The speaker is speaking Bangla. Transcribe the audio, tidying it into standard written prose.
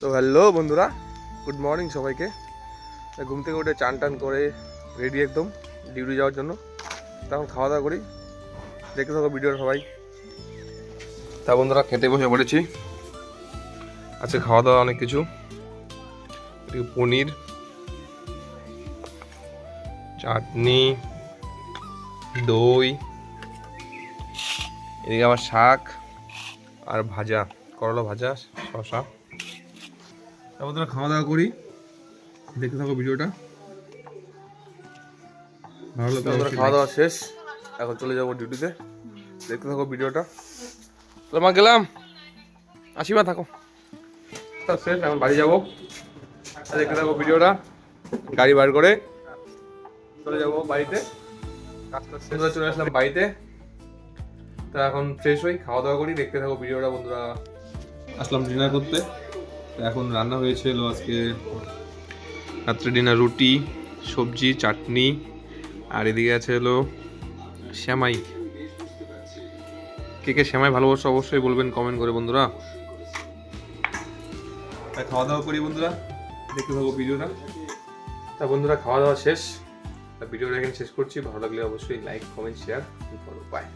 তো হ্যালো বন্ধুরা, গুড মর্নিং সবাইকে। ঘুম থেকে উঠে চান টান করে রেডি একদম ডিউটি যাওয়ার জন্য। তখন খাওয়া দাওয়া করি, দেখতে থাকো ভিডিওর সবাই। তা বন্ধুরা খেতে বসে পড়েছি। আজকে খাওয়া দাওয়া অনেক কিছু, পনির, চাটনি, দই, এদিকে আবার শাক আর ভাজা, করলা ভাজা, শশা। বন্ধুরা খাওয়া দাওয়া করি, দেখতে থাকো ভিডিওটা। ভালো লাগলো। খাওয়া দাওয়া শেষ, এখন চলে যাবো ডিউটিতে, দেখতে থাকো ভিডিওটা। তো মা গেলাম, আসি মা, থাকো। শেষ, এখন বাড়ি যাবো, দেখতে থাকো ভিডিওটা। গাড়ি বার করে চলে যাবো বাড়িতে। কাজটা শেষ হয়ে চলে আসলাম বাড়িতে। তা এখন ফ্রেশ হই, খাওয়া দাওয়া করি, দেখতে থাকো ভিডিওটা বন্ধুরা। আসলাম ডিনার করতে। এখন রান্না হয়েছিল আজকে রাত্রে ডিনার, রুটি, সবজি, চাটনি, আর এদিকে আছে হলো শ্যামাই। কে কে শ্যামাই ভালোবাসো অবশ্যই বলবেন কমেন্ট করে বন্ধুরা। খাওয়া দাওয়া করি বন্ধুরা, দেখতে থাকো ভিডিওটা। তা বন্ধুরা খাওয়া দাওয়া শেষ, তা ভিডিওটা এখানে শেষ করছি। ভালো লাগলে অবশ্যই লাইক, কমেন্ট, শেয়ার করো। বাই।